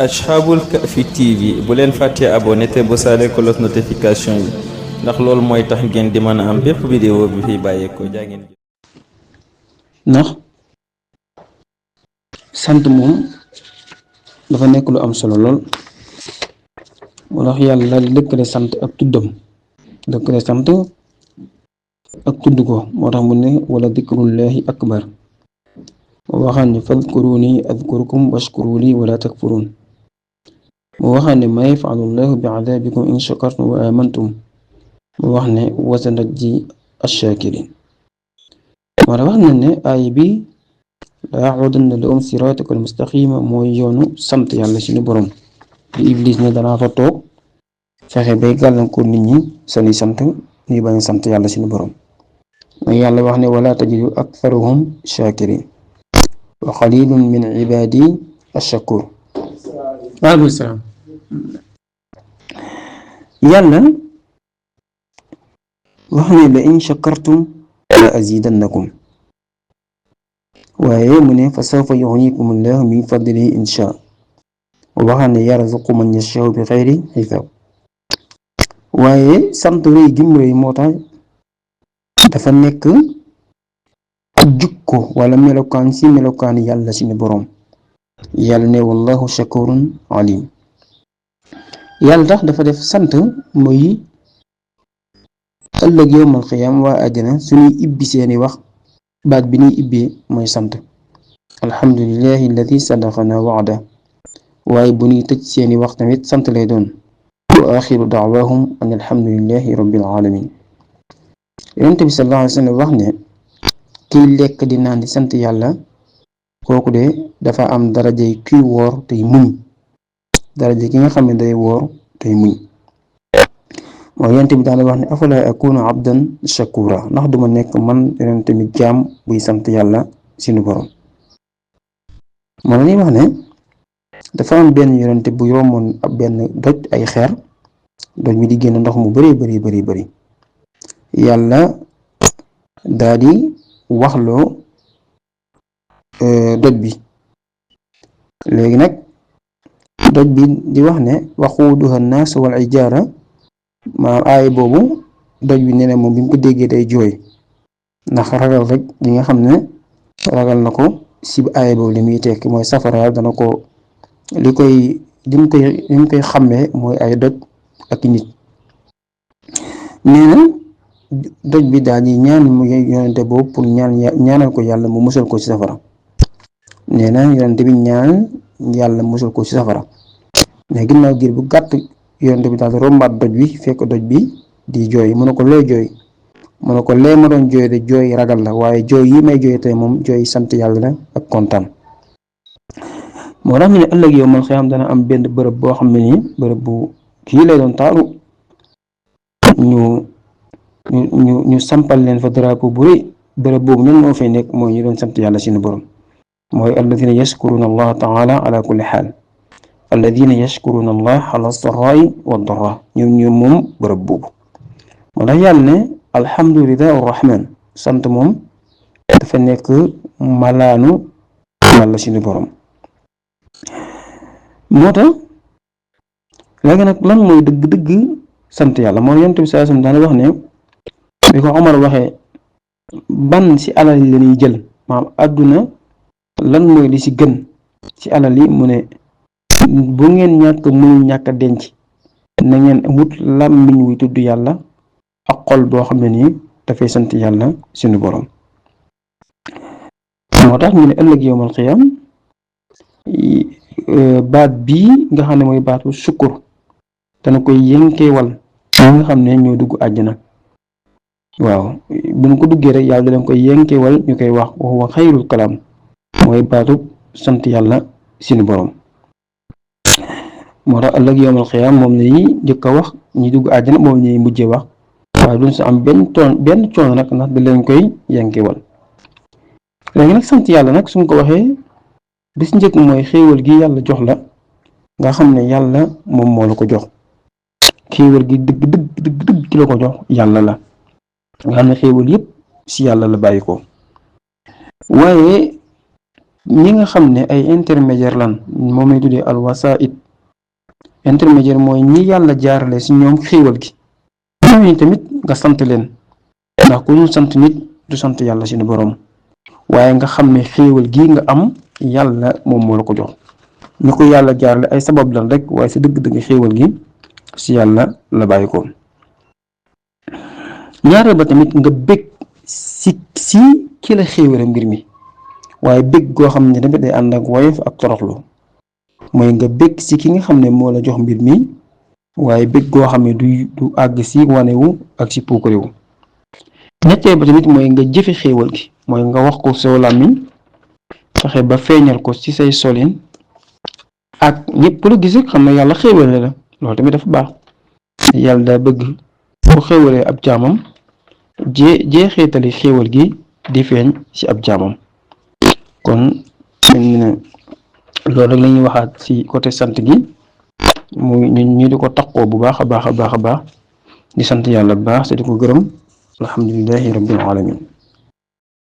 Ashabul Kahfi TV bu leen fàttee abonné te bu saale cloche notification yi ndax loolu mooy tax ngeen di mën a am bépp vidéo bi fi bàyyeekoo jaa ngeen jëf. ndax sant moom dafa nekk lu am solo lool moo tax yàlla lëkkale sant ak tuddam lëkkale sant ak tudd ko moo tax mu ne wala dikrullahi akbar mu waxaan ne fadkuruni adkurkum washkuruni wala takfurun mu waxaan ne ma yafalullahu bi adabikum in shakartum wa amantum mu wax ne wasanajzi ash-shakirin moo tax wax nañ ne aay bi la aqudanna lahum siratakal mustaqima mooy yoonu sant yàlla suñu borom di iblis ne danaa fa toog fexe bay gàllankoor nit ñi seeni sant ñuy bañ sant yàlla suñu borom mooy yàlla wax ne wala tajidu aktharuhum shakirin wa qalilun min ibadi ash-shakur. waaleykum salaam. yàlla wax ne la in shakartum la azidannakum waaye mu ne fa sawfa yughnikum allahu min fadlihi insha waxam ne yarzuqu man yashaa bi xayri xisaab waaye sant rëy gim rëy moo tax dafa nekk jukko wala melokaan ci melokaan yàlla suñu boroom yàlla ne wallahu shakurun alim yàlla tax dafa def sant mooy ëllëg yowmal xiyaam waa àjjana suñuy ibbi seeni wax baat bi ñuy ibbee mooy sant alhamdulillahi alladi sadaqana wa'da waaye bu ñuy tëj seeni wax tamit sant lay doon wa axiru da'waahum an alhamdulillahi rabbil alamin yonent bi sallallahu alayhi wa sallam wax ne kiy lekk di naan di sant yàlla kooku de dafa am darajay kuy woor tey muñ daraja ki nga xam ne day woor tey muñ mooy yonent bi daana wax ne afala akunu abdan shakura ndax duma nekk man yonent bi jaam buy sant yàlla suñu borom moo la ñuy wax ne dafa am benn yonent bu romboon ab benn doj ay xeer doj bi di génn ndox mu bari yàlla daa di waxloo doj bi léegi nag doj bi di wax ne waquuduha an-naas wal ijaara maanaam aay boobu doj bi nee na moom bi mu ko déggee day jooy ndax ragal rek li nga xam ne ragal na ko si aay boobu li muy tekki mooy safara dana ko li mu koy xàmmee mooy ay doj ak nit nee na doj bi daal di ñaan mu yonente boobu pour ñaanal ko yàlla mu musal ko ci safara nee na yonente bi ñaan yàlla musal ko ci safara mais ginnaaw giir bu gàtt yonente bi daal di rombaat doj bi fekk doj bi di jooy mu ne ko looy jooy mu ne ko lee ma doon jooy de jooy ragal la waaye jooy yi may jooy tey moom jooy sant yàlla la ak kontaan moo tax ñu ne ëllëg yow man xëyam dana am benn bërëb boo xam ne nii bërëb bu kii lay doon taaru ñu sampal leen fa drapeau bu rëy bërëb boobu ñun moo fay nekk mooy ñu doon sant yàlla suñu borom mooy alladina yashkuruna allah taala ala kulli xaal alladina yashkuruna allah ala sarraai wa darra ñoom moom bërëb boobu moo tax yàlla ne alhamdulilah arrahman sant moom dafa nekk malaanu yàlla suñu borom moo tax léegi nag lan mooy dëgg-dëgg sant yàlla moo yonent bi sallallahu alayhi wasallam daana wax ne bi ko Omar waxee ban ci alal yi la ñuy jël maanaam àdduna lan mooy li ci gën ci alal yi mu ne bu ngeen ñàkk a denc na ngeen wut làmmiñ wuy tudd yàlla ak xol boo xam ne nii dafay sant yàlla suñu borom moo tax ñu ne ëllëg yowmal xiyam baat bii nga xam ne mooy baatu sukkur dana koy yënkeewal ñi nga xam ne ñoo dugg àjjana waaw bu ñu ko duggee rek yàlla dana koy yënkeewal ñu koy wax wa xayrul kalaam mooy baatu sant yàlla suñu borom moo tax ëllëg yowmal xiyaam moom lañuy jëkk a wax ñi dugg àjjana moom lañuy mujjee wax waaye duñ sa am benn coono nag ndax da leen koy yënkeewal léegi nag sant yàlla nag suñ ko waxee bis njëkk mooy xéewal gi yàlla jox la nga xam ne yàlla moom moo la ko jox xéewal gi dëgg ki la ko jox yàlla la nga xam ne xéewal yépp ci yàlla la bàyyi ko waaye ñi nga xam ne ay intermédiaire lan moom lay tuddee al wasaa'id intermédiaire mooy ñi yàlla jaarale ci ñoom xéewal gi ñooñu tamit nga sant leen ndax ku ñu sant nit du sant yàlla suñu borom waaye nga xam ne xéewal gi nga am yàlla moom moo la ko jox ñu ko yàlla jaarale ay sabab lan rek waaye sa dëgg-dëgg xéewal gi ci yàlla la bàyyi ko ñaareel ba tamit nga bég si ki la xéewale mbir mi waaye bég goo xam ne tamit day ànd ak woyof ak toroxlu mooy nga bég si ki nga xam ne moo la jox mbir mi waaye bég goo xam ne du àgg si wanewu ak si puukarewu ñetteel ba tamit mooy nga jëfe xéewal gi mooy nga wax ko soo làmmiñ fexe ba feeñal ko ci say solin ak ñëpp lu gis xam ne yàlla xéewale la loolu tamit dafa baax yàlla daa bëgg bu xéewalee ab jaamam jeexeetali xéewal gi di feeñ ci ab jaamam kon loolu rek la ñuy waxaat ci côté sant gi muy ñu di ko taqoo bu baax a baax a baax a baax di sant yàlla bu baax te di ko gërëm alhamdulillahi rabbil alamin